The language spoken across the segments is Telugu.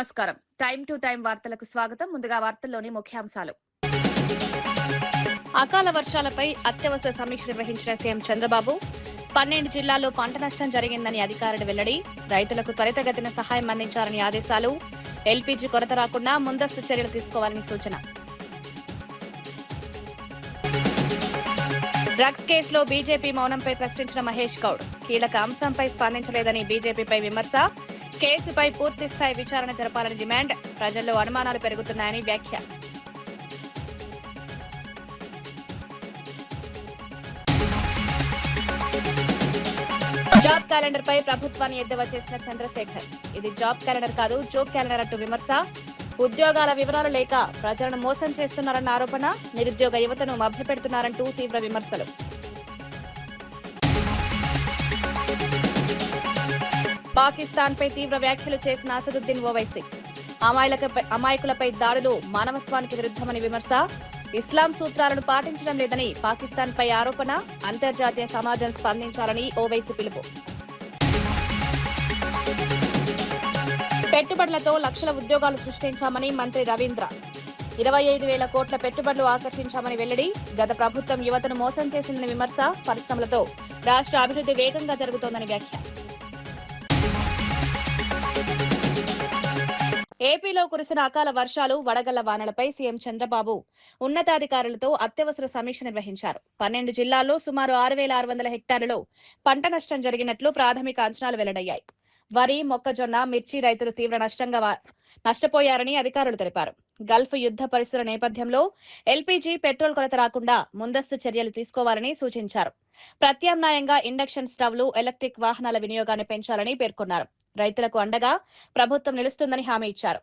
నమస్కారం. టైమ్ టు టైమ్ వార్తలకు స్వాగతం. ముందుగా వార్తల్లోని ముఖ్యాంశాలు. అకాల వర్షాలపై అత్యవసర సమీక్ష నిర్వహించిన సీఎం చంద్రబాబు. 12 జిల్లాల్లో పంట నష్టం జరిగిందని అధికారులు వెల్లడి. రైతులకు త్వరితగతిన సహాయం అందించాలని ఆదేశాలు. ఎల్పీజీ కొరత రాకుండా ముందస్తు చర్యలు తీసుకోవాలని సూచన. డ్రగ్స్ కేసులో బీజేపీ మౌనంపై ప్రశ్నించిన మహేష్ గౌడ్. కీలక అంశంపై స్పందించలేదని బీజేపీపై విమర్శ. కేసుపై పూర్తిస్థాయి విచారణ జరపాలని డిమాండ్. ప్రజల్లో అనుమానాలు పెరుగుతున్నాయని వ్యాఖ్య. జాబ్ క్యాలెండర్ పై ప్రభుత్వాన్ని ఎద్దేవా చేసిన చంద్రశేఖర్. ఇది జాబ్ క్యాలెండర్ కాదు, జోబ్ క్యాలెండర్ అంటూ విమర్శ. ఉద్యోగాల వివరాలు లేక ప్రజలను మోసం చేస్తున్నారన్న ఆరోపణ. నిరుద్యోగ యువతను మభ్యపెడుతున్నారంటూ తీవ్ర విమర్శలు. పాకిస్తాన్ పై తీవ్ర వ్యాఖ్యలు చేసిన అసదుద్దీన్ ఓవైసీ. అమాయకులపై దాడులు మానవత్వానికి విరుద్ధమని విమర్శ. ఇస్లాం సూత్రాలను పాటించడం లేదని పాకిస్తాన్ పై ఆరోపణ. అంతర్జాతీయ సమాజం స్పందించాలని ఓవైసీ పిలుపు. పెట్టుబడులతో లక్షల ఉద్యోగాలు సృష్టించామని మంత్రి రవీంద్ర. 25,000 కోట్ల పెట్టుబడులు ఆకర్షించామని వెల్లడి. గత ప్రభుత్వం యువతను మోసం చేసిందని విమర్శ. పరిశ్రమలతో రాష్ట్ర అభివృద్ధి వేగంగా జరుగుతోందని వ్యాఖ్య. ఏపీలో కురిసిన అకాల వర్షాలు, వడగళ్ల వానలపై సీఎం చంద్రబాబు ఉన్నతాధికారులతో అత్యవసర సమీక్ష నిర్వహించారు. 12 జిల్లాల్లో సుమారు 6,600 హెక్టార్లలో పంట నష్టం జరిగినట్లు ప్రాథమిక అంచనాలు వెల్లడయ్యాయి. వరి, మొక్కజొన్న, మిర్చి రైతులు తీవ్ర నష్టపోయారని అధికారులు తెలిపారు. గల్ఫ్ యుద్ధ పరిస్థితుల నేపథ్యంలో ఎల్పీజీ, పెట్రోల్ కొరత రాకుండా ముందస్తు చర్యలు తీసుకోవాలని సూచించారు. ప్రత్యామ్నాయంగా ఇండక్షన్ స్టవ్లు, ఎలక్ట్రిక్ వాహనాల వినియోగాన్ని పెంచాలని పేర్కొన్నారు. రైతులకు అండగా ప్రభుత్వం నిలుస్తుందని హామీ ఇచ్చారు.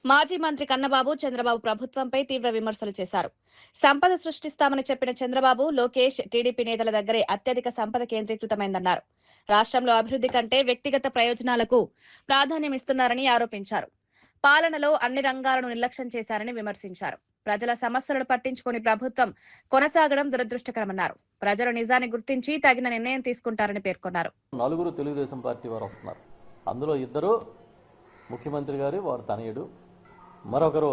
మాజీ మంత్రి కన్నబాబు చంద్రబాబు ప్రభుత్వంపై తీవ్ర విమర్శలు చేశారు. సంపద సృష్టిస్తామని చెప్పిన చంద్రబాబు, లోకేష్, టీడీపీ నేతల దగ్గరే అత్యధిక సంపద కేంద్రీకృతమైందన్నారు. రాష్ట్రంలో అభివృద్ధి కంటే వ్యక్తిగత ప్రయోజనాలకు ప్రాధాన్యమిస్తున్నారని ఆరోపించారు. పాలనలో అన్ని రంగాలను నిర్లక్ష్యం చేశారని విమర్శించారు. ప్రజల సమస్యలను పట్టించుకుని ప్రభుత్వం కొనసాగడం దురదృష్టకరమన్నారు. ప్రజలు నిజాన్ని గుర్తించి తగిన నిర్ణయం తీసుకుంటారని పేర్కొన్నారు. 4 తెలుగుదేశం పార్టీ వారు వస్తున్నారు. అందులో 2 ముఖ్యమంత్రి గారు, వారు తనయుడు. మరొకరు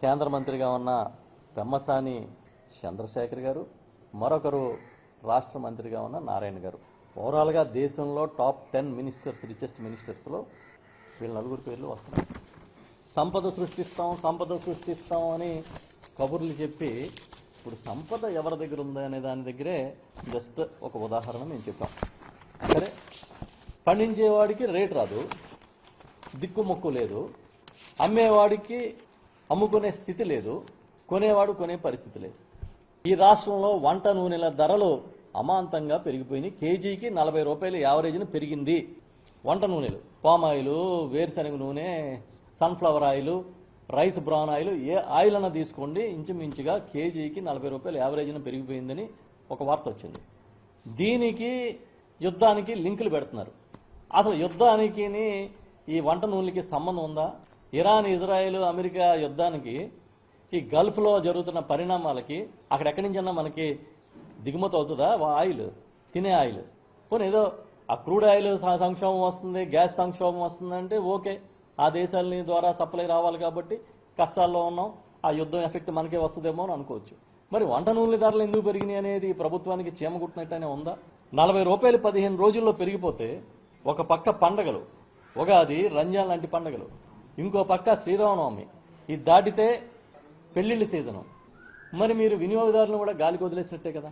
కేంద్ర మంత్రిగా ఉన్న పెమ్మసాని చంద్రశేఖర్ గారు, మరొకరు రాష్ట్ర మంత్రిగా ఉన్న నారాయణ గారు. ఓవరాల్గా దేశంలో టాప్ 10 మినిస్టర్స్, రిచెస్ట్ మినిస్టర్స్లో వీళ్ళ 4 పేర్లు వస్తున్నారు. సంపద సృష్టిస్తాం అని కబుర్లు చెప్పి ఇప్పుడు సంపద ఎవరి దగ్గర ఉందా అనే దాని దగ్గరే జస్ట్ ఒక ఉదాహరణ మేము చెప్పాం. సరే, పండించేవాడికి రేటు రాదు, దిక్కుమొక్కు లేదు, అమ్మేవాడికి అమ్ముకునే స్థితి లేదు, కొనేవాడు కొనే పరిస్థితి లేదు. ఈ రాష్ట్రంలో వంట నూనెల ధరలు అమాంతంగా పెరిగిపోయినాయి. కేజీకి 40 రూపాయలు యావరేజ్ని పెరిగింది. వంట నూనెలు, పామాయిల్, వేరుశనగ నూనె, sunflower oil, rice brown oil, ఏ ఆయిల్ అన్నా తీసుకోండి, ఇంచుమించుగా కేజీకి 40 రూపాయలు యావరేజ్ని పెరిగిపోయిందని ఒక వార్త వచ్చింది. దీనికి యుద్ధానికి లింకులు పెడుతున్నారు. అసలు యుద్ధానికి ఈ వంట నూనెలకి సంబంధం ఉందా? ఇరాన్, ఇజ్రాయెల్, అమెరికా యుద్ధానికి ఈ గల్ఫ్లో జరుగుతున్న పరిణామాలకి అక్కడెక్కడి నుంచన్నా మనకి దిగుమతి అవుతుందా ఆయిల్, తినే ఆయిల్? పోనీ ఏదో ఆ క్రూడ్ ఆయిల్ సంక్షోభం వస్తుంది, గ్యాస్ సంక్షోభం వస్తుందంటే ఓకే, ఆ దేశాలని ద్వారా సప్లై రావాలి కాబట్టి కష్టాల్లో ఉన్నాం, ఆ యుద్ధం ఎఫెక్ట్ మనకే వస్తుందేమో అని అనుకోవచ్చు. మరి వంట నూనెల ధరలు ఎందుకు పెరిగినాయి అనేది ప్రభుత్వానికి చీమగుట్టినట్టనే ఉందా? 40 రూపాయలు 15 రోజుల్లో పెరిగిపోతే ఒక పక్క పండగలు, ఉగాది, రంజాన్ లాంటి పండుగలు, ఇంకో పక్క శ్రీరామనవమి, ఇది దాటితే పెళ్లిళ్ళ సీజను. మరి మీరు వినియోగదారులను కూడా గాలికి వదిలేసినట్టే కదా.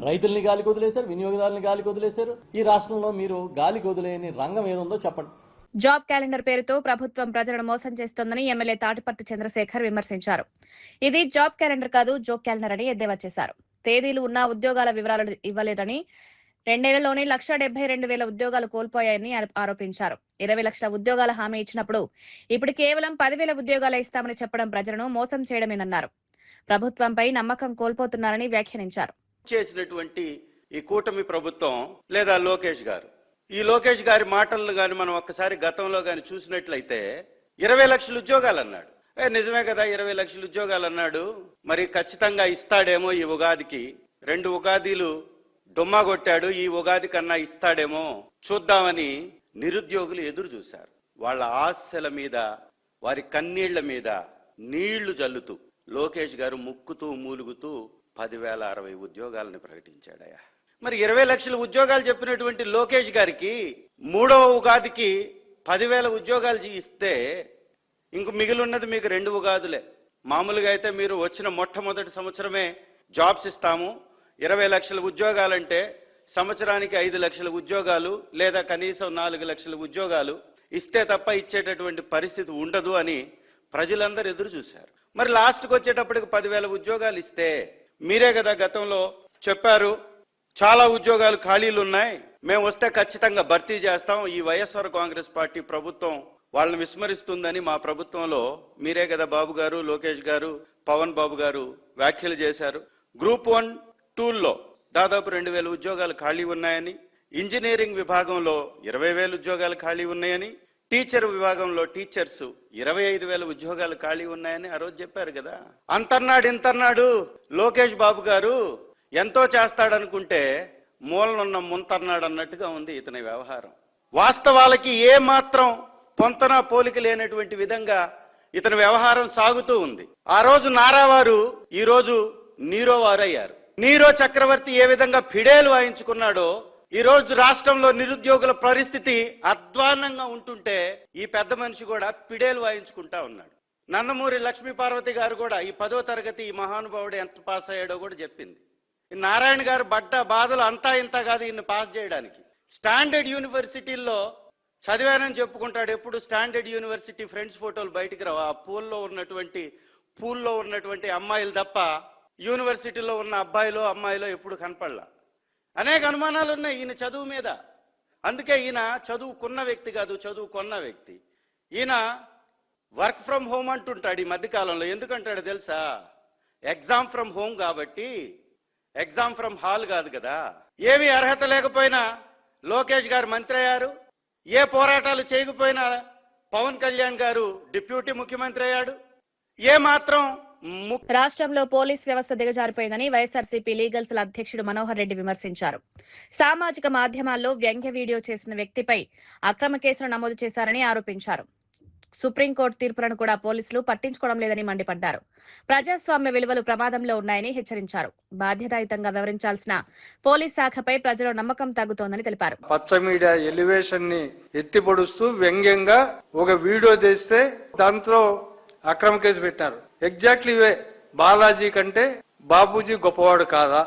రైతుల్ని గాలికి వదిలేశారు, వినియోగదారులను గాలికి వదిలేశారు. ఈ రాష్ట్రంలో మీరు గాలికి వదిలేని రంగం ఏదుందో చెప్పండి. జాబ్ క్యాలెండర్ పేరుతో ప్రభుత్వం ప్రజలను మోసం చేస్తోందని ఎమ్మెల్యే తాటిపర్తి చంద్రశేఖర్ విమర్శించారు. ఇది జాబ్ క్యాలెండర్ కాదు, జోక్ క్యాలెండర్ అని ఎద్దేవా చేశారు. తేదీలు ఉన్న ఉద్యోగాల వివరాలు ఇవ్వలేదని, 2 నెలల్లోనే 1,72,000 ఉద్యోగాలు కోల్పోయాయని ఆరోపించారు. 20 లక్షల ఉద్యోగాల హామీ ఇచ్చినప్పుడు ఇప్పుడు కేవలం 10,000 ఉద్యోగాలు ఇస్తామని చెప్పడం ప్రజలను మోసం చేయడమేనన్నారు. ప్రభుత్వంపై నమ్మకం కోల్పోతున్నారని వ్యాఖ్యానించారు. చేసినటువంటి ఈ కూటమి ప్రభుత్వం లేదా లోకేష్ గారు ఈ లోకేష్ గారి మాటలను కానీ మనం ఒక్కసారి గతంలో కానీ చూసినట్లయితే 20 లక్షల ఉద్యోగాలు అన్నాడు. నిజమే కదా, 20 లక్షల ఉద్యోగాలు అన్నాడు. మరి ఖచ్చితంగా ఇస్తాడేమో ఈ ఉగాదికి. 2 ఉగాదీలు డుమ్మా కొట్టాడు, ఈ ఉగాది కన్నా ఇస్తాడేమో చూద్దామని నిరుద్యోగులు ఎదురు చూశారు. వాళ్ళ ఆశల మీద, వారి కన్నీళ్ల మీద నీళ్లు జల్లుతూ లోకేష్ గారు ముక్కుతూ మూలుగుతూ 10,060 ఉద్యోగాలను ప్రకటించాడయ్యా. మరి 20 లక్షల ఉద్యోగాలు చెప్పినటువంటి లోకేష్ గారికి 3వ ఉగాదికి 10,000 ఉద్యోగాలు ఇస్తే ఇంక మిగిలిన్నది మీకు 2 ఉగాదులే. మామూలుగా అయితే మీరు వచ్చిన మొట్టమొదటి సంవత్సరమే జాబ్స్ ఇస్తాము, 20 లక్షల ఉద్యోగాలంటే సంవత్సరానికి 5 లక్షల ఉద్యోగాలు లేదా కనీసం 4 లక్షల ఉద్యోగాలు ఇస్తే తప్ప ఇచ్చేటటువంటి పరిస్థితి ఉండదు అని ప్రజలందరూ ఎదురు చూశారు. మరి లాస్ట్కి వచ్చేటప్పటికి 10,000 ఉద్యోగాలు ఇస్తే మీరే కదా గతంలో చెప్పారు, చాలా ఉద్యోగాలు ఖాళీలు ఉన్నాయి, మేము వస్తే ఖచ్చితంగా భర్తీ చేస్తాం, ఈ వైఎస్ఆర్ కాంగ్రెస్ పార్టీ ప్రభుత్వం వాళ్ళని విస్మరిస్తుందని మా ప్రభుత్వంలో మీరే కదా బాబు గారు, లోకేష్ గారు, పవన్ బాబు గారు వ్యాఖ్యలు చేశారు. గ్రూప్ 1, 2లో దాదాపు 2,000 ఉద్యోగాలు ఖాళీ ఉన్నాయని, ఇంజనీరింగ్ విభాగంలో 20,000 ఉద్యోగాలు ఖాళీ ఉన్నాయని, టీచర్ విభాగంలో టీచర్స్ 25,000 ఉద్యోగాలు ఖాళీ ఉన్నాయని ఆ రోజు చెప్పారు కదా. అంతన్నాడు ఇంతన్నాడు లోకేష్ బాబు గారు, ఎంతో చేస్తాడనుకుంటే మూలనున్న ముంతన్నాడు అన్నట్టుగా ఉంది ఇతని వ్యవహారం. వాస్తవాలకి ఏ మాత్రం పొంతన పోలిక లేనటువంటి విధంగా ఇతని వ్యవహారం సాగుతూ ఉంది. ఆ రోజు నారావారు ఈ రోజు నీరో వారయ్యారు. నీరో చక్రవర్తి ఏ విధంగా ఫిడేలు వాయించుకున్నాడో ఈ రోజు రాష్ట్రంలో నిరుద్యోగుల పరిస్థితి అధ్వాన్నంగా ఉంటుంటే ఈ పెద్ద మనిషి కూడా పిడేలు వాయించుకుంటా ఉన్నాడు. నందమూరి లక్ష్మీపార్వతి గారు కూడా ఈ 10వ తరగతి ఈ మహానుభావుడు ఎంత పాస్ అయ్యాడో కూడా చెప్పింది. నారాయణ గారు పడ్డ బాధలు అంతా ఇంత కాదు ఈయన్ని పాస్ చేయడానికి. స్టాండర్డ్ యూనివర్సిటీల్లో చదివానని చెప్పుకుంటాడు, ఎప్పుడు స్టాండర్డ్ యూనివర్సిటీ ఫ్రెండ్స్ ఫోటోలు బయటికి రావు. ఆ పూల్లో ఉన్నటువంటి అమ్మాయిలు తప్ప యూనివర్సిటీలో ఉన్న అబ్బాయిలో అమ్మాయిలో ఎప్పుడు కనపడలా. అనేక అనుమానాలు ఉన్నాయి ఈయన చదువు మీద. అందుకే ఈయన చదువుకున్న వ్యక్తి కాదు, చదువుకున్న వ్యక్తి. ఈయన వర్క్ ఫ్రమ్ హోమ్ అంటుంటాడు ఈ మధ్యకాలంలో. ఎందుకంటాడు తెలుసా? ఎగ్జామ్ ఫ్రమ్ హోమ్ కాబట్టి, ఎగ్జామ్ ఫ్రమ్ హాల్ కాదు కదా. ఏమీ అర్హత లేకపోయినా లోకేష్ గారు మంత్రి అయ్యారు, ఏ పోరాటాలు చేయకపోయినా పవన్ కళ్యాణ్ గారు డిప్యూటీ ముఖ్యమంత్రి అయ్యాడు. ఏ మాత్రం రాష్ట్రంలో పోలీస్ వ్యవస్థ దిగజారిపోయిందని వైఎస్ఆర్సీపీ లీగల్ సెల్ అధ్యక్షుడు మనోహర్ రెడ్డి విమర్శించారు. సామాజిక మాధ్యమాల్లో వ్యంగ్య వీడియో చేసిన వ్యక్తిపై అక్రమ కేసులు నమోదు చేశారని ఆరోపించారు. సుప్రీంకోర్టు తీర్పులను కూడా పోలీసులు పట్టించుకోవడం లేదని మండిపడ్డారు. ప్రజాస్వామ్య విలువలు ప్రమాదంలో ఉన్నాయని హెచ్చరించారు. బాధ్యతాయుతంగా వ్యవహరించాల్సిన పోలీస్ శాఖపై ప్రజల నమ్మకం తగ్గుతోందని తెలిపారు. పచ్చ మీడియా ఎలివేషన్ ని ఎత్తిపొడుస్తూ వ్యంగ్యంగా ఒక వీడియో తీస్తే దాంతో అక్రమ కేసు పెట్టారు. ఎగ్జాక్ట్లీ ఇవే. బాలాజీ కంటే బాబూజీ గొప్పవాడు కాదా,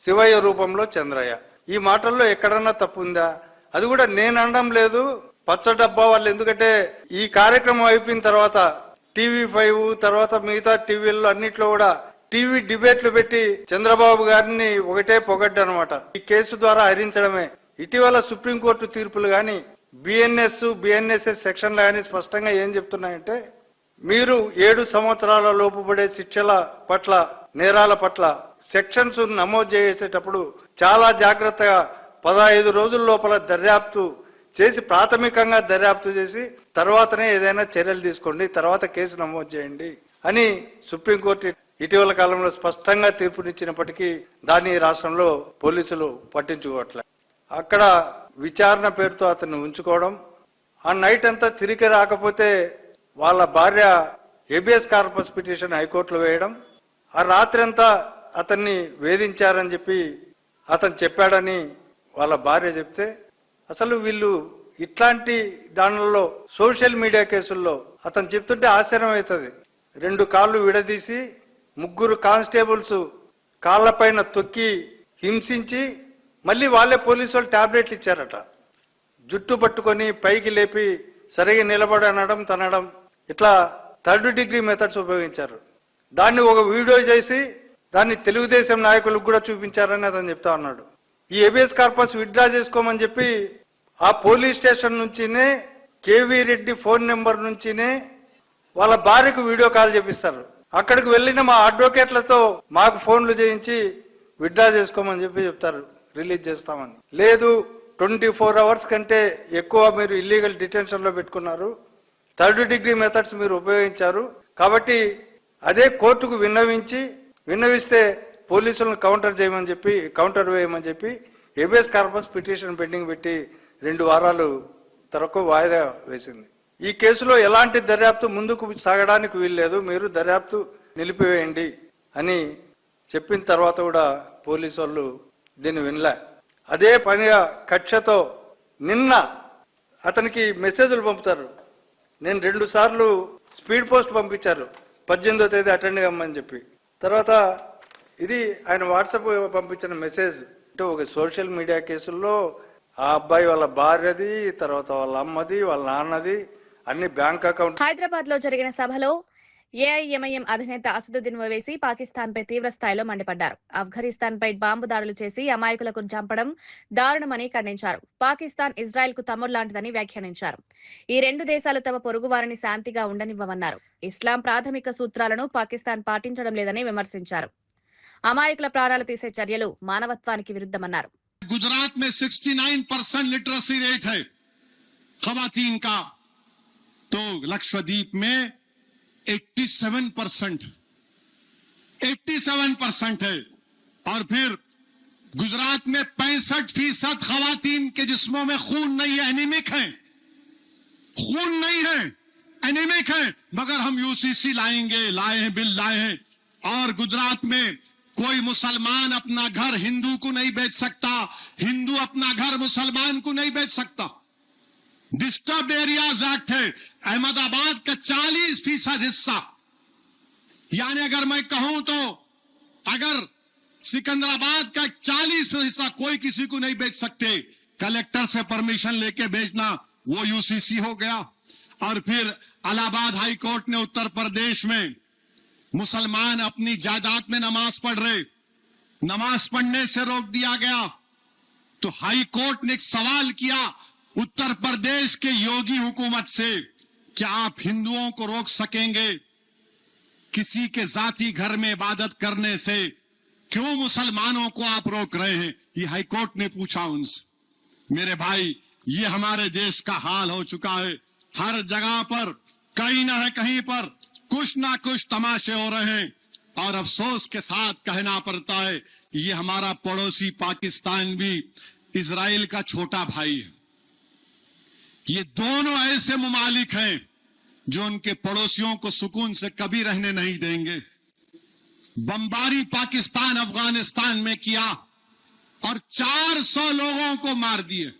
శివయ్య రూపంలో చంద్రయ్య. ఈ మాటల్లో ఎక్కడన్నా తప్పు ఉందా? అది కూడా నేను అనడం లేదు, పచ్చ డబ్బా వాళ్ళు. ఎందుకంటే ఈ కార్యక్రమం అయిపోయిన తర్వాత TV5 తర్వాత మిగతా టీవీల్లో అన్నిట్లో కూడా టీవీ డిబేట్లు పెట్టి చంద్రబాబు గారిని ఒకటే పొగడ్డు అనమాట. ఈ కేసు ద్వారా హరించడమే. ఇటీవల సుప్రీంకోర్టు తీర్పులు గాని బిఎన్ఎస్ఎస్ సెక్షన్లు కానీ స్పష్టంగా ఏం చెప్తున్నాయంటే, మీరు 7 సంవత్సరాల లోపుపడే శిక్షల పట్ల, నేరాల పట్ల సెక్షన్స్ నమోదు చేసేటప్పుడు చాలా జాగ్రత్తగా 15 రోజుల లోపల దర్యాప్తు చేసి, ప్రాథమికంగా దర్యాప్తు చేసి తర్వాతనే ఏదైనా చర్యలు తీసుకోండి, తర్వాత కేసు నమోదు చేయండి అని సుప్రీంకోర్టు ఇటీవల కాలంలో స్పష్టంగా తీర్పునిచ్చినప్పటికీ దాన్ని రాష్ట్రంలో పోలీసులు పట్టించుకోవట్లేదు. అక్కడ విచారణ పేరుతో అతన్ని ఉంచుకోవడం, ఆ నైట్ అంతా తిరిగి రాకపోతే వాళ్ళ భార్య హెబియస్ కార్పస్ పిటిషన్ హైకోర్టులో వేయడం, ఆ రాత్రి అంతా అతన్ని వేధించారని చెప్పి అతను చెప్పాడని వాళ్ళ భార్య చెప్తే, అసలు వీళ్ళు ఇట్లాంటి దానిలో సోషల్ మీడియా కేసుల్లో అతను చెప్తుంటే ఆశ్చర్యం అవుతుంది. 2 కాళ్ళు విడదీసి 3 కానిస్టేబుల్స్ కాళ్ళపైన తొక్కి హింసించి మళ్ళీ వాళ్ళే పోలీసు వాళ్ళు టాబ్లెట్లు ఇచ్చారట. జుట్టు పట్టుకొని పైకి లేపి సరిగా నిలబడి అనడం, తనడం, ఇట్లా 3rd డిగ్రీ మెథడ్స్ ఉపయోగించారు. దాన్ని ఒక వీడియో చేసి దాన్ని తెలుగుదేశం నాయకులకు కూడా చూపించారని అతను చెప్తా ఉన్నాడు. ఈ హెబియస్ కార్పస్ విత్డ్రా చేసుకోమని చెప్పి ఆ పోలీస్ స్టేషన్ నుంచినే, కేవీ రెడ్డి ఫోన్ నెంబర్ నుంచినే వాళ్ళ భార్యకు వీడియో కాల్ చేపిస్తారు. అక్కడికి వెళ్ళిన మా అడ్వకేట్లతో మాకు ఫోన్లు చేయించి విత్డ్రా చేసుకోమని చెప్పి చెప్తారు, రిలీజ్ చేస్తామని. లేదు 24 అవర్స్ కంటే ఎక్కువ మీరు ఇల్లీగల్ డిటెన్షన్లో పెట్టుకున్నారు. 3rd డిగ్రీ మెథడ్స్ మీరు ఉపయోగించారు. కాబట్టి అదే కోర్టుకు విన్నవిస్తే పోలీసులను కౌంటర్ వేయమని చెప్పి హేబియస్ కార్పస్ పిటిషన్ పెండింగ్ పెట్టి 2 వారాలు తరకు వాయిదా వేసింది. ఈ కేసులో ఎలాంటి దర్యాప్తు ముందుకు సాగడానికి వీల్లేదు, మీరు దర్యాప్తు నిలిపివేయండి అని చెప్పిన తర్వాత కూడా పోలీసు వాళ్ళు దీన్ని వినలే. అదే పనిగా కక్షతో నిన్న అతనికి మెసేజ్లు పంపుతారు. నేను 2 సార్లు స్పీడ్ పోస్ట్ పంపించారు, 18వ తేదీ అటెండ్ కమ్మని చెప్పి. తర్వాత ఇది ఆయన వాట్సాప్ పంపించిన మెసేజ్. అంటే ఒక సోషల్ మీడియా కేసుల్లో ఆ అబ్బాయి వాళ్ళ భార్యది, తర్వాత వాళ్ళ అమ్మది, వాళ్ళ నాన్నది అన్ని బ్యాంక్ అకౌంట్. హైదరాబాద్ లో జరిగిన సభలో ఏఐఎంఐఎం అధినేత అసదుద్దీన్ ఓవైసీ పాకిస్తాన్ పై తీవ్ర స్థాయిలో మండిపడ్డారు. ఆఫ్ఘనిస్తాన్ పై బాంబు దాడులు చేసి అమాయకులకు చంపడం దారుణమని ఖండించారు. పాకిస్తాన్ ఇజ్రాయెల్ కు తమ్ముళ్లాంటిదని వ్యాఖ్యానించారు. ఈ 2 దేశాలు తమ పొరుగువారిని శాంతిగా ఉండనివ్వమన్నారు. ఇస్లాం ప్రాథమిక సూత్రాలను పాకిస్తాన్ పాటించడం లేదని విమర్శించారు. అమాయకుల ప్రాణాలు తీసే చర్యలు మానవత్వానికి విరుద్ధమన్నారు. गुजरात में 69% लिटरेसी रेट है खवातीन का, तो लक्षद्वीप में 87% है. और फिर गुजरात में 65% खवातीन के जिस्मों में खून नहीं है, एनीमिक है, खून नहीं है, एनीमिक है. मगर हम यूसीसी लाए हैं बिल लाए हैं. और गुजरात में कोई मुसलमान अपना घर हिंदू को नहीं बेच सकता, हिंदू अपना घर मुसलमान को नहीं बेच सकता. डिस्टर्ब एरियाज एक्ट है. अहमदाबाद का 40% हिस्सा, यानी अगर मैं कहूं तो अगर सिकंदराबाद का 40% हिस्सा कोई किसी को नहीं बेच सकते, कलेक्टर से परमिशन लेके बेचना वो यूसीसी हो गया. और फिर इलाहाबाद हाई कोर्ट ने उत्तर प्रदेश में मुसलमान अपनी जायदाद में नमाज पढ़ रहे, नमाज पढ़ने से रोक दिया गया. तो हाई कोर्ट ने एक सवाल किया उत्तर प्रदेश के योगी हुकूमत से, क्या आप हिंदुओं को रोक सकेंगे किसी के जाती घर में इबादत करने से? क्यों मुसलमानों को आप रोक रहे हैं? ये हाई कोर्ट ने पूछा उनसे. मेरे भाई, ये हमारे देश का हाल हो चुका है. हर जगह पर कहीं न कहीं पर कुछ ना कुछ तमाशे हो रहे हैं. और अफसोस के साथ कहना पड़ता है, ये हमारा पड़ोसी पाकिस्तान भी इजराइल का छोटा भाई है. ये दोनों ऐसे मुमालिक हैं जो उनके पड़ोसियों को सुकून से कभी रहने नहीं देंगे. बमबारी पाकिस्तान अफगानिस्तान में किया और 400 लोगों को मार दिए,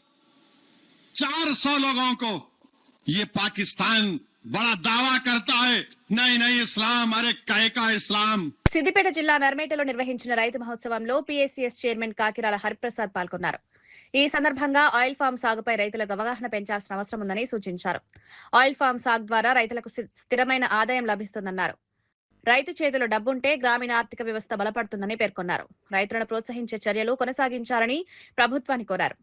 400 लोगों को. ये पाकिस्तान बड़ा दावा करता है, नहीं इस्लाम, अरे कहे का इस्लाम. సిద్దిపేట జిల్లా నర్మేటలో నిర్వహించిన రైతు మహోత్సవంలో పీఎస్సీఎస్ చైర్మన్ కాకిరాల హరిప్రసాద్ పాల్గొన్నారు. ఈ సందర్భంగా ఆయిల్ ఫామ్ సాగుపై రైతులకు అవగాహన పెంచాల్సిన అవసరం ఉందని సూచించారు. ఆయిల్ ఫామ్ సాగు ద్వారా రైతులకు స్థిరమైన ఆదాయం లభిస్తుందన్నారు. రైతు చేతిలో డబ్బుంటే గ్రామీణ ఆర్థిక వ్యవస్థ బలపడుతుందని పేర్కొన్నారు. రైతులను ప్రోత్సహించే చర్యలు కొనసాగించాలని ప్రభుత్వాన్ని కోరారు.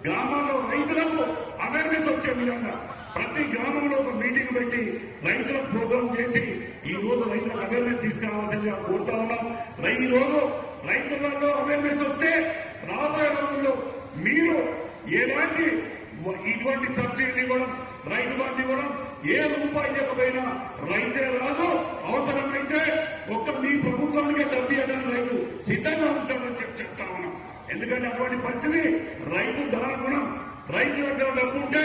గ్రామాల్లో రైతులకు అవేర్నెస్ వచ్చే విధంగా ప్రతి గ్రామంలో ఒక మీటింగ్ పెట్టి రైతులకు ప్రోగ్రాం చేసి ఈ రోజు రైతులకు అవేర్నెస్ తీసుకురావాల్సిందిగా కోరుతా ఉన్నాం. ఈ రోజు రైతులలో అవేర్నెస్ వస్తే రాబోయే రోజుల్లో మీరు ఎలాంటి ఇటువంటి సబ్సిడీ ఇవ్వడం, రైతు బంధు ఇవ్వడం, ఏ రూపాయి చెప్పకపోయినా రైతే రాదు. అవసరమైతే ఒక్క మీ ప్రభుత్వానికి డబ్బు ఇవ్వడానికి రైతు సిద్ధంగా ఉంటామని చెప్తా ఉన్నాం. ఎందుకంటే అటువంటి పరిస్థితి రైతు ధనాగుణం. రైతు దగ్గర డబ్బు ఉంటే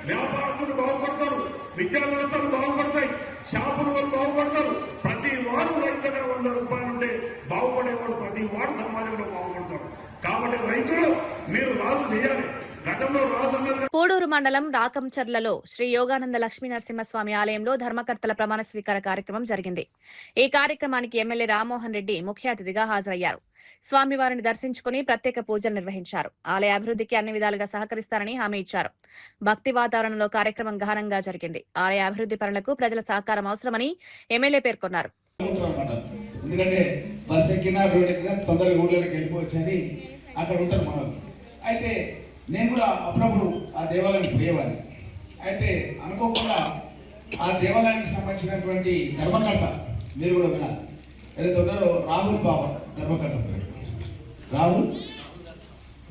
వ్యాపారస్తులు బాగుపడతారు, విద్యా వ్యవస్థలు బాగుపడతాయి, షాపుల వాళ్ళు బాగుపడతారు. ప్రతి వాడు రైతు దగ్గర 100 రూపాయలు ఉంటే బాగుపడేవాడు ప్రతి వాడు సమాజంలో బాగుపడతారు. కాబట్టి రైతులు మీరు రాజు చేయాలి. పూడూరు మండలం రాకంచర్లలో శ్రీ యోగానంద లక్ష్మీ నరసింహస్వామి ఆలయంలో ధర్మకర్తల ప్రమాణ స్వీకార కార్యక్రమం జరిగింది. ఈ కార్యక్రమానికి ఎమ్మెల్యే రామ్మోహన్ రెడ్డి ముఖ్య అతిథిగా హాజరయ్యారు. స్వామివారిని దర్శించుకుని ప్రత్యేక పూజలు నిర్వహించారు. ఆలయ అభివృద్ధికి అన్ని విధాలుగా సహకరిస్తారని హామీ ఇచ్చారు. భక్తి వాతావరణంలో కార్యక్రమం ఘనంగా జరిగింది. ఆలయ అభివృద్ధి పనులకు ప్రజల సహకారం అవసరమని ఎమ్మెల్యే పేర్కొన్నారు. నేను కూడా అప్పుడప్పుడు ఆ దేవాలయానికి పోయేవాడిని. అయితే అనుకోకుండా ఆ దేవాలయానికి సంబంధించినటువంటి ధర్మకర్త, మీరు కూడా వినాలి, ఏదైతే ఉన్నారో రాహుల్ బాబా ధర్మకర్త పేరు. రాహుల్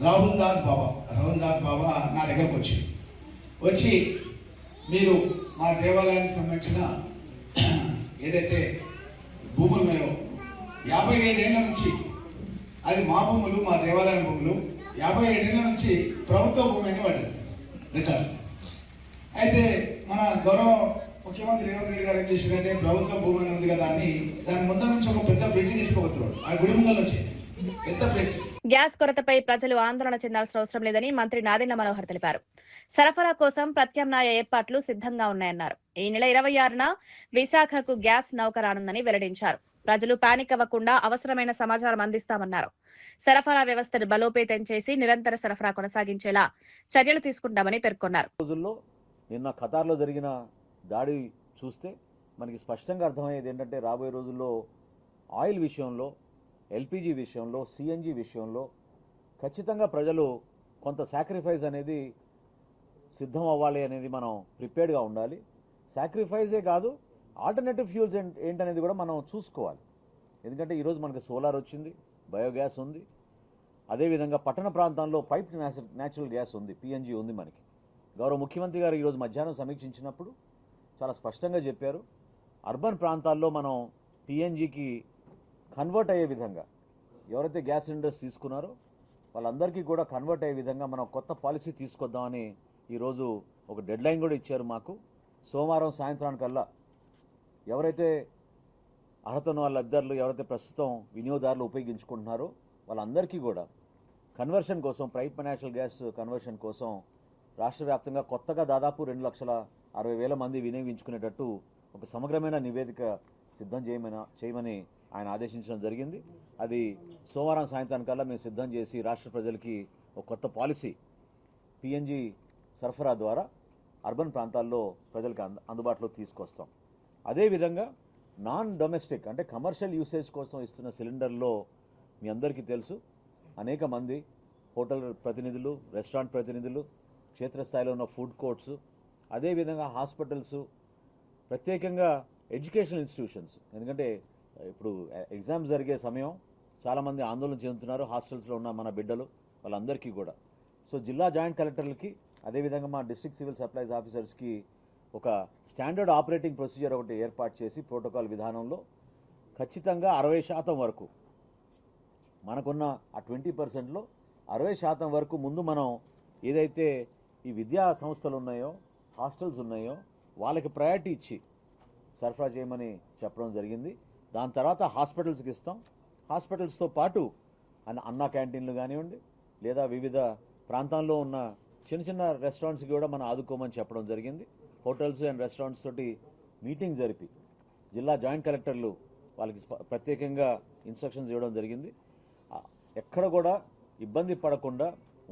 రాహుల్ దాస్ బాబా నా దగ్గరకు వచ్చి మీరు మా దేవాలయానికి సంబంధించిన ఏదైతే భూములు ఉన్నాయో 57 ఏళ్ల నుంచి అది మా భూములు, మా దేవాలయం భూములు 57 ఏళ్ల నుంచి ప్రభుత్వ భూమి అని పడింది రికార్డు. అయితే మన గౌరవ ముఖ్యమంత్రి రేవంత్ రెడ్డి గారు ఏం చేసిందంటే ప్రభుత్వ భూమి అని ఉంది కదా అని దాని ముందర నుంచి ఒక పెద్ద బ్రిడ్జ్ తీసుకుపోతున్నాడు. ఆ గుడి ముందర నుంచి పెద్ద బ్రిడ్జ్. గ్యాస్ కొరతపై ప్రజలు ఆందోళన చెందాల్సిన అవసరం లేదని మంత్రి నాదెండ్ల మనోహర్ తెలిపారు. సరఫరా కోసం ప్రత్యామ్నాయ ఏర్పాట్లు సిద్ధంగా ఉన్నాయన్నారు. ఈ నెల 26న విశాఖకు గ్యాస్ నౌక రానుందని వెల్లడించారు. ప్రజలు పానిక్ అవ్వకుండా అవసరమైన సమాచారం అందిస్తామన్నారు. సరఫరా వ్యవస్థను బలోపేతం చేసి నిరంతర సరఫరా కొనసాగించేలా చర్యలు తీసుకుంటామని పేర్కొన్నారు. రోజుల్లో నిన్న ఖతార్లో జరిగిన దాడి చూస్తే మనకి స్పష్టంగా అర్థమయ్యేది ఏంటంటే రాబోయే రోజుల్లో ఆయిల్ విషయంలో, ఎల్పిజి విషయంలో, సిఎన్జి విషయంలో ఖచ్చితంగా ప్రజలు కొంత సాక్రిఫైస్ అనేది సిద్ధం అవ్వాలి అనేది మనం ప్రిపేర్డ్గా ఉండాలి. సాక్రిఫైజే కాదు, ఆల్టర్నేటివ్ ఫ్యూల్స్ ఏంటనేది కూడా మనం చూసుకోవాలి. ఎందుకంటే ఈరోజు మనకి సోలార్ వచ్చింది, బయోగ్యాస్ ఉంది, అదేవిధంగా పట్టణ ప్రాంతాల్లో పైప్ న్యాచురల్ గ్యాస్ ఉంది, పిఎన్జి ఉంది. మనకి గౌరవ ముఖ్యమంత్రి గారు ఈరోజు మధ్యాహ్నం సమీక్షించినప్పుడు చాలా స్పష్టంగా చెప్పారు, అర్బన్ ప్రాంతాల్లో మనం పిఎన్జికి కన్వర్ట్ అయ్యే విధంగా ఎవరైతే గ్యాస్ సిలిండర్స్ తీసుకున్నారో వాళ్ళందరికీ కూడా కన్వర్ట్ అయ్యే విధంగా మనం కొత్త పాలసీ తీసుకొద్దామని ఈరోజు ఒక డెడ్ లైన్ కూడా ఇచ్చారు మాకు. సోమవారం సాయంత్రానికల్లా ఎవరైతే అర్హత ఉన్న వాళ్ళ లబ్ధిదారులు, ఎవరైతే ప్రస్తుతం వినియోగదారులు ఉపయోగించుకుంటున్నారో వాళ్ళందరికీ కూడా కన్వర్షన్ కోసం, పైప్ న్యాచురల్ గ్యాస్ కన్వర్షన్ కోసం రాష్ట్ర వ్యాప్తంగా కొత్తగా దాదాపు 2,60,000 మంది వినియోగించుకునేటట్టు ఒక సమగ్రమైన నివేదిక సిద్ధం చేయమని ఆయన ఆదేశించడం జరిగింది. అది సోమవారం సాయంత్రానికల్లా మేము సిద్ధం చేసి రాష్ట్ర ప్రజలకి ఒక కొత్త పాలసీ పిఎన్జి సరఫరా ద్వారా అర్బన్ ప్రాంతాల్లో ప్రజలకు అందుబాటులో తీసుకొస్తాం. అదేవిధంగా నాన్ డొమెస్టిక్ అంటే కమర్షియల్ యూసేజ్ కోసం ఇస్తున్న సిలిండర్లో మీ అందరికీ తెలుసు, అనేక మంది హోటల్ ప్రతినిధులు, రెస్టారెంట్ ప్రతినిధులు, క్షేత్రస్థాయిలో ఉన్న ఫుడ్ కోర్ట్స్, అదేవిధంగా హాస్పిటల్స్, ప్రత్యేకంగా ఎడ్యుకేషనల్ ఇన్స్టిట్యూషన్స్, ఎందుకంటే ఇప్పుడు ఎగ్జామ్స్ జరిగే సమయం, చాలామంది ఆందోళన చెందుతున్నారు హాస్టల్స్లో ఉన్న మన బిడ్డలు, వాళ్ళందరికీ కూడా. సో జిల్లా జాయింట్ కలెక్టర్లకి, అదేవిధంగా మా డిస్ట్రిక్ట్ సివిల్ సప్లైస్ ఆఫీసర్స్కి ఒక స్టాండర్డ్ ఆపరేటింగ్ ప్రొసీజర్ ఒకటి ఏర్పాటు చేసి ప్రోటోకాల్ విధానంలో ఖచ్చితంగా 60% వరకు మనకున్న ఆ 20%లో 60% వరకు ముందు మనం ఏదైతే ఈ విద్యా సంస్థలు ఉన్నాయో, హాస్టల్స్ ఉన్నాయో వాళ్ళకి ప్రయారిటీ ఇచ్చి సరఫరా చేయమని చెప్పడం జరిగింది. దాని తర్వాత హాస్పిటల్స్కి ఇస్తాం. హాస్పిటల్స్తో పాటు అన్నా క్యాంటీన్లు కానివ్వండి, లేదా వివిధ ప్రాంతాల్లో ఉన్న చిన్న చిన్న రెస్టారెంట్స్కి కూడా మనం ఆదుకోమని చెప్పడం జరిగింది. హోటల్స్ అండ్ రెస్టారెంట్స్ తోటి మీటింగ్ జరిపి జిల్లా జాయింట్ కలెక్టర్లు వాళ్ళకి ప్రత్యేకంగా ఇన్స్ట్రక్షన్స్ ఇవ్వడం జరిగింది. ఎక్కడ కూడా ఇబ్బంది పడకుండా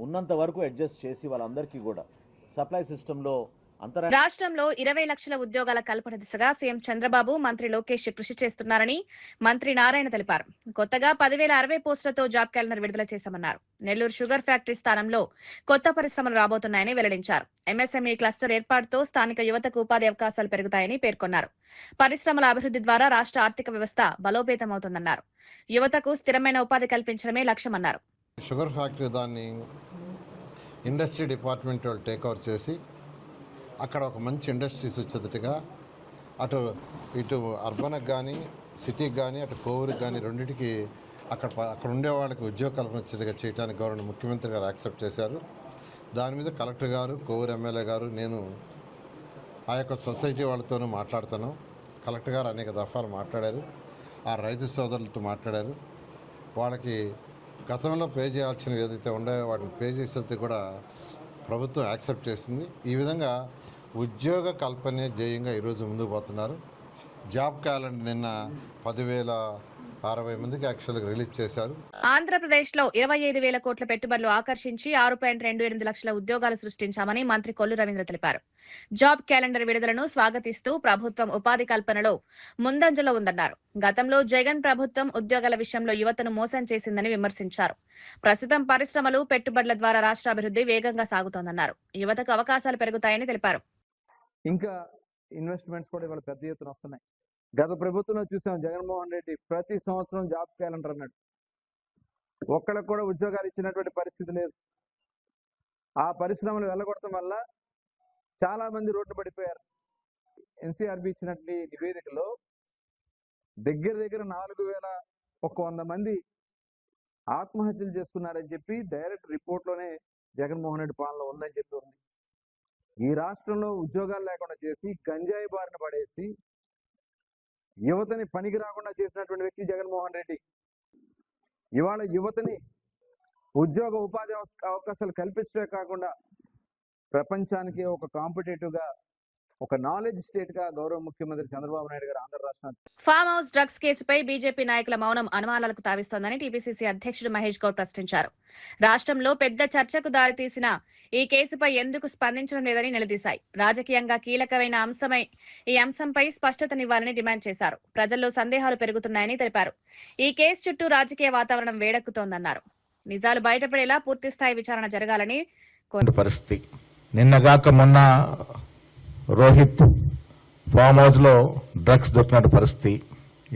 ఉన్నంత వరకు అడ్జస్ట్ చేసి వాళ్ళందరికీ కూడా సప్లై సిస్టంలో రాష్ట్రంలో 20 లక్షల ఉద్యోగాల కల్పన దిశగా సీఎం చంద్రబాబు, మంత్రి లోకేష్ కృషి చేస్తున్నారని మంత్రి నారాయణ తెలిపారు. కొత్తగా 10,060 పోస్టులతో జాబ్ క్యాలెండర్ విడుదల చేశామన్నారు. నెల్లూరు షుగర్ ఫ్యాక్టరీ స్థానంలో కొత్త పరిశ్రమలు రాబోతున్నాయని వెల్లడించారు. ఎంఎస్ఎంఈ క్లస్టర్ ఏర్పాటుతో స్థానిక యువతకు ఉపాధి అవకాశాలు పెరుగుతాయని పేర్కొన్నారు. పరిశ్రమల అభివృద్ధి ద్వారా రాష్ట్ర ఆర్థిక వ్యవస్థ బలోపేతమవుతుందన్నారు. యువతకు స్థిరమైన ఉపాధి కల్పించడమే లక్ష్యమన్నారు. షుగర్ ఫ్యాక్టరీ దాన్ని ఇండస్ట్రీ డిపార్ట్మెంట్ వాళ్ళు టేక్ ఓవర్ చేసి అక్కడ ఒక మంచి ఇండస్ట్రీస్ వచ్చేటట్టుగా ఇటు అర్బన్కి కానీ సిటీకి కానీ అటు కోవూరుకి కానీ రెండింటికి అక్కడ ఉండే వాళ్ళకి ఉద్యోగ కల్పన వచ్చేట్టుగా చేయడానికి గవర్నర్ ముఖ్యమంత్రి గారు యాక్సెప్ట్ చేశారు. దాని మీద కలెక్టర్ గారు, కోవూరు ఎమ్మెల్యే గారు, నేను ఆ యొక్క సొసైటీ వాళ్ళతోనూ మాట్లాడుతున్నాం. కలెక్టర్ గారు అనేక దఫాలు మాట్లాడారు, ఆ రైతు సోదరులతో మాట్లాడారు. వాళ్ళకి గతంలో పే చేయాల్సినవి ఏదైతే ఉన్నాయో వాటిని పే చేసేది కూడా ప్రభుత్వం యాక్సెప్ట్ చేసింది. ఈ విధంగా ఉద్యోగ కల్పనే ధ్యేయంగా ఈరోజు ముందుకు పోతున్నారు. జాబ్ క్యాలెండర్ నిన్న 10,060 మందికి యాక్చువల్గా రిలీజ్ చేశారు. ఆంధ్రప్రదేశ్ లో 25,000 కోట్ల పెట్టుబడులు ఆకర్షించి 6.28 లక్షల ఉద్యోగాలు సృష్టించామని మంత్రి కొల్లు రవీంద్ర తెలిపారు. జాబ్ క్యాలెండర్ విడుదలను స్వాగతిస్తూ ప్రభుత్వం ఉపాధి కల్పనలో ముందంజలో ఉందన్నారు. గతంలో జగన్ ప్రభుత్వం ఉద్యోగాల విషయంలో యువతను మోసం చేసిందని విమర్శించారు. ప్రస్తుతం పరిశ్రమలు, పెట్టుబడుల ద్వారా రాష్ట్ర అభివృద్ధి వేగంగా సాగుతోందన్నారు. యువతకు అవకాశాలు పెరుగుతాయని తెలిపారు. ఇంకా ఇన్వెస్ట్మెంట్స్ కూడా ఇవాళ పెద్ద ఎత్తున వస్తున్నాయి. గత ప్రభుత్వంలో చూసాం, జగన్మోహన్ రెడ్డి ప్రతి సంవత్సరం జాబ్ క్యాలెండర్ అన్నాడు. ఒక్కళ్ళకు కూడా ఉద్యోగాలు ఇచ్చినటువంటి పరిస్థితి లేదు. ఆ పరిశ్రమలు వెళ్ళగొట్టడం వల్ల చాలా మంది రోడ్డు పడిపోయారు. ఎన్సీఆర్బీ ఇచ్చినటువంటి నివేదికలో దగ్గర 4100 మంది ఆత్మహత్యలు చేసుకున్నారని చెప్పి డైరెక్ట్ రిపోర్ట్లోనే జగన్మోహన్ రెడ్డి పాలన ఉందని చెప్పి ఉంది. ఈ రాష్ట్రంలో ఉద్యోగాలు లేకుండా చేసి గంజాయి బారిన పడేసి యువతని పనికి రాకుండా చేసినటువంటి వ్యక్తి జగన్మోహన్ రెడ్డి. ఇవాళ యువతని ఉద్యోగ ఉపాధి అవకాశాలు కల్పించడమే కాకుండా ప్రపంచానికి ఒక కాంపిటేటివ్ గా, ఒక నాలెడ్జ్ స్టేట్ గా గౌరవ ముఖ్యమంత్రి చంద్రబాబు నాయుడు గారు ఆంధ్ర రాష్ట్రాన్ని. ఫామ్ హౌస్ డ్రగ్స్ కేసుపై బీజేపీ నాయకుల మౌనం అనుమానాలకు తావిస్తోందని టీపీసీసీ అధ్యక్షుడు మహేష్ గౌడ్ ప్రశ్నించారు. రాష్ట్రంలో పెద్ద చర్చకు దారితీసిన ఈ కేసుపై ఎందుకు స్పందించడం లేదని నిలదీశాయి. రాజకీయంగా కీలకమైన ఈ అంశంపై స్పష్టతనివ్వాలని డిమాండ్ చేశారు. ప్రజల్లో సందేహాలు పెరుగుతున్నాయని తెలిపారు. ఈ కేసు చుట్టూ రాజకీయ వాతావరణం వేడెక్కుతోందన్నారు. నిజాలు బయటపడేలా పూర్తిస్థాయి విచారణ జరగాలని పరిస్థితి. నిన్నగాక మొన్న రోహిత్ ఫామ్ హౌస్ లో డ్రగ్స్ దొరికినట్టు పరిస్థితి.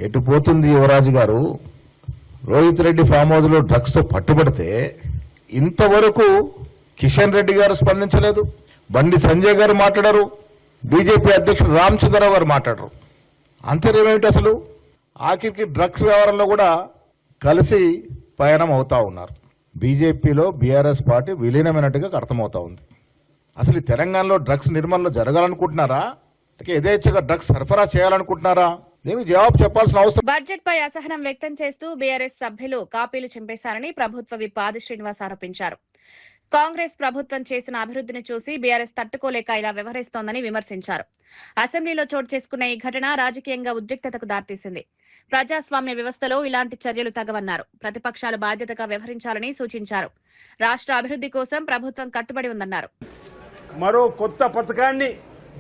ఎటు పోతుంది యువరాజు గారు? రోహిత్ రెడ్డి ఫామ్ హౌస్ లో డ్రగ్స్ తో పట్టుబడితే ఇంతవరకు కిషన్ రెడ్డి గారు స్పందించలేదు, బండి సంజయ్ గారు మాట్లాడారు, బీజేపీ అధ్యక్షుడు రామచంద్రరావు గారు మాట్లాడరు. అంతేమేమిటి అసలు? ఆఖరికి డ్రగ్స్ వ్యవహారంలో కూడా కలిసి పయనం అవుతా ఉన్నారు. బీజేపీలో బీఆర్ఎస్ పార్టీ విలీనమైనట్టుగా అర్థమవుతా ఉంది. అసలు ఈ తెలంగాణలో డ్రగ్స్ నిర్మూలన జరగాలనుకుంటున్నారా, యథేచ్ఛగా డ్రగ్స్ సరఫరా చేయాలనుకుంటున్నారా? ఏమి జవాబు చెప్పాల్సిన అవసరం. బడ్జెట్ పై అసహనం వ్యక్తం చేస్తూ బీఆర్ఎస్ సభ్యులు కాపీలు చింపేశారని ప్రభుత్వ విప్ ఆది శ్రీనివాస్ ఆరోపించారు. కాంగ్రెస్ ప్రభుత్వం చేసిన అభివృద్ధిని చూసి బీఆర్ఎస్ తట్టుకోలేక ఇలా వ్యవహరిస్తోందని విమర్శించారు. అసెంబ్లీలో చోటు చేసుకున్న ఈ ఘటన రాజకీయంగా ఉద్రిక్తతకు దారితీసింది. ప్రజాస్వామ్య వ్యవస్థలో ఇలాంటి చర్యలు తగవన్నారు. ప్రతిపక్షాలు బాధ్యతగా వ్యవహరించాలని సూచించారు. రాష్ట్ర అభివృద్ధి కోసం ప్రభుత్వం కట్టుబడి ఉందన్నారు. మరో కొత్త పథకాన్ని,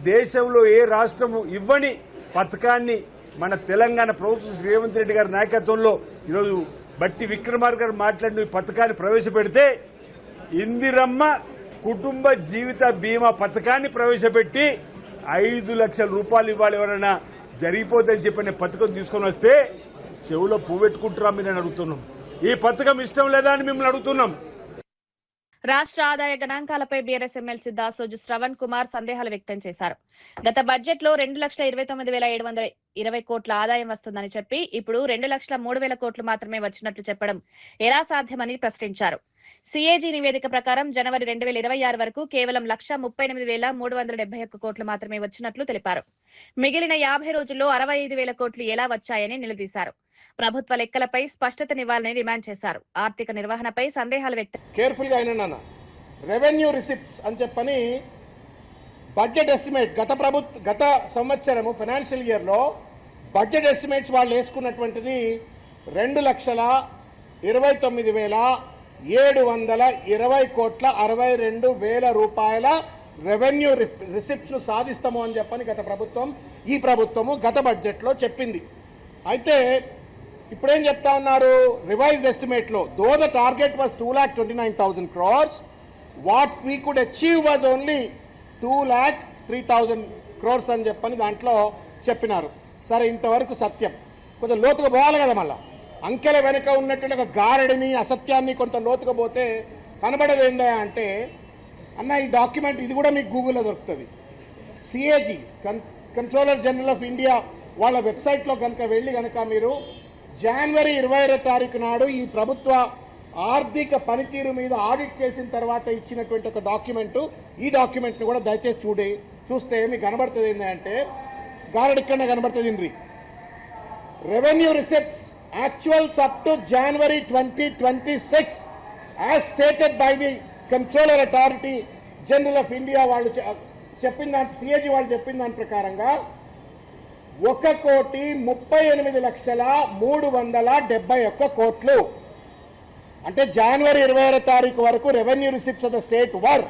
దేశంలో ఏ రాష్ట్రము ఇవ్వని పథకాన్ని మన తెలంగాణ ప్రభుత్వం రేవంత్ రెడ్డి గారి నాయకత్వంలో ఈరోజు బట్టి విక్రమార్క గారు మాట్లాడిన ఈ పథకాన్ని ప్రవేశపెడితే, ఇందిరమ్మ కుటుంబ జీవిత బీమా పథకాన్ని ప్రవేశపెట్టి 5 లక్షల రూపాయలు ఇవ్వాలి ఎవరైనా జరిగిపోతుందని చెప్పిన పథకం తీసుకొని వస్తే చెవులో పువ్వెట్టుకుంటారా మీరు అడుగుతున్నాం. ఈ పథకం ఇష్టం లేదా అని మిమ్మల్ని అడుగుతున్నాం. రాష్ట్ర ఆదాయ గణాంకాలపై బీఆర్ఎస్ ఎమ్మెల్సీ దాసోజు శ్రవణ్ కుమార్ సందేహాలు వ్యక్తం చేశారు. గత బడ్జెట్ లో 2,29,720 కోట్ల ఆదాయం వస్తుందని చెప్పి ఇప్పుడు 2,03,000 కోట్లు మాత్రమే వచ్చినట్లు చెప్పడం ఎలా సాధ్యమని ప్రశ్నించారు. సిఏజీ నివేదిక ప్రకారం జనవరి 2026 వరకు కేవలం 1,38,371 కోట్లు మాత్రమే వచ్చినట్లు తెలిపారు. మిగిలిన 50 రోజుల్లో 65,000 కోట్లు ఎలా వచ్చాయని నిలదీశారు. ప్రభుత్వ లెక్కలపై స్పష్టతనివ్వాలని డిమాండ్ చేశారు. ఆర్థిక నిర్వహణపై సందేహాలు వ్యక్తం. కేర్ఫుల్ గా అయినా రెవెన్యూ రిసిప్ట్స్ అని చెప్పని బడ్జెట్ ఎస్టిమేట్ గత సంవత్సరము ఫైనాన్షియల్ ఇయర్ లో బడ్జెట్ ఎస్టిమేట్స్ వాళ్ళు వేసుకున్నటువంటిది 2,29,720 కోట్ల 62 వేల రూపాయల రెవెన్యూ రిసిప్ట్స్ ను సాధిస్తాము అని చెప్పని ఈ ప్రభుత్వము గత బడ్జెట్ లో చెప్పింది. అయితే ఇప్పుడేం చెప్తా ఉన్నారు? రివైజ్డ్ ఎస్టిమేట్ లో though the target was 2,29,000 crores, what we could achieve was only 2,03,000 crores అని చెప్పని దాంట్లో చెప్పినారు. సరే, ఇంతవరకు సత్యం. కొంచెం లోతుగా పోవాలి కదా. మళ్ళా అంకెల వెనుక ఉన్నటువంటి ఒక గారడిని, అసత్యాన్ని కొంత లోతుగా పోతే కనబడేది ఏందా అంటే, అన్న ఈ డాక్యుమెంట్ ఇది కూడా మీకు గూగుల్లో దొరుకుతుంది. CAG controller general of India వాళ్ళ వెబ్సైట్లో కనుక వెళ్ళి కనుక మీరు జనవరి 20వ తారీఖు నాడు ఈ ప్రభుత్వ ఆర్థిక పనితీరు మీద ఆడిట్ చేసిన తర్వాత ఇచ్చినటువంటి ఒక డాక్యుమెంటు, ఈ డాక్యుమెంట్ని కూడా దయచేసి చూస్తే మీకు కనబడుతుంది ఏంటంటే, గారడి ఇక్కడనే కనబడుతుంది. Revenue receipts actuals up to January 2026 as stated by the controller authority general of India వాళ్ళు చెప్పిన దాని, సిఏజీ వాళ్ళు చెప్పిన దాని ప్రకారంగా 1,38,371 కోట్లు. అంటే జనవరి 20వ తారీఖు వరకు revenue receipts of the state were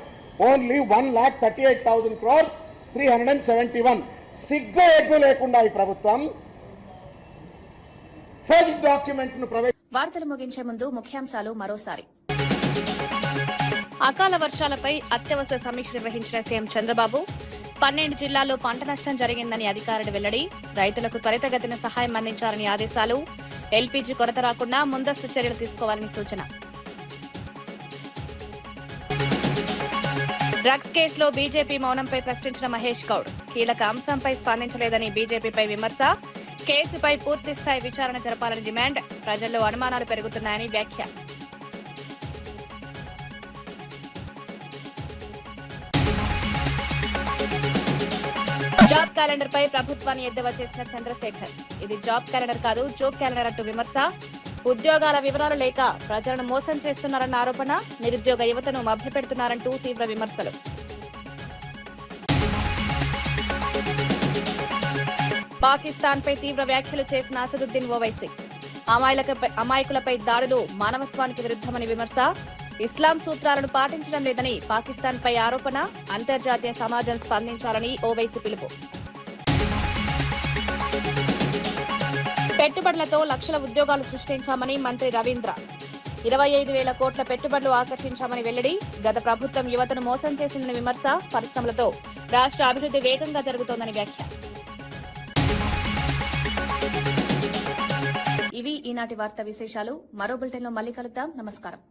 only 1,38,000 crores 371. సిగ్గు ఎగ్గు లేకుండా ఈ ప్రభుత్వం ఫస్ట్ డాక్యుమెంట్ ను వార్తలు ముగించే ముందు ముఖ్యాంశాలు మరోసారి. అకాల వర్షాలపై అత్యవసర సమీక్ష నిర్వహించిన సీఎం చంద్రబాబు. 12 జిల్లాల్లో పంట నష్టం జరిగిందని అధికారులు వెల్లడి. రైతులకు త్వరితగతిన సహాయం అందించాలని ఆదేశాలు. ఎల్పీజీ కొరత రాకుండా ముందస్తు చర్యలు తీసుకోవాలని సూచన. డ్రగ్స్ కేసులో బీజేపీ మౌనంపై ప్రశ్నించిన మహేష్ గౌడ్ కీలక అంశంపై స్పందించలేదని బీజేపీపై విమర్శ. కేసుపై పూర్తిస్థాయి విచారణ జరపాలని డిమాండ్. ప్రజల్లో అనుమానాలు పెరుగుతున్నాయని వ్యాఖ్య. జాబ్ క్యాలెండర్ పై ప్రభుత్వాన్ని ఎద్దేవా చేసిన చంద్రశేఖర్ ఇది జాబ్ క్యాలెండర్ కాదు జోక్ క్యాలెండర్ అంటూ విమర్శ. ఉద్యోగాల వివరాలు లేక ప్రజలను మోసం చేస్తున్నారన్న ఆరోపణ. నిరుద్యోగ యువతను మభ్యపెడుతున్నారంటూ తీవ్ర విమర్శలు. పాకిస్తాన్పై తీవ్ర వ్యాఖ్యలు చేసిన అసదుద్దీన్ ఓవైసీ. అమాయకులపై దాడులు మానవత్వానికి విరుద్ధమని విమర్శ. ఇస్లాం సూత్రాలను పాటించడం లేదని పాకిస్తాన్పై ఆరోపణ. అంతర్జాతీయ సమాజం స్పందించాలని ఓవైసీ పిలుపు. పెట్టుబడులతో లక్షల ఉద్యోగాలు సృష్టించామని మంత్రి రవీంద్ర. 25,000 కోట్ల పెట్టుబడులు ఆకర్షించామని వెల్లడి. గత ప్రభుత్వం యువతను మోసం చేసిందని విమర్శ. పరిశ్రమలతో రాష్ట్ర అభివృద్ధి వేగంగా జరుగుతోందని వ్యాఖ్య. ఇవి ఈనాటి వార్తా విశేషాలు. మరో బులెటిన్లో మళ్ళీ కలుద్దాం. నమస్కారం.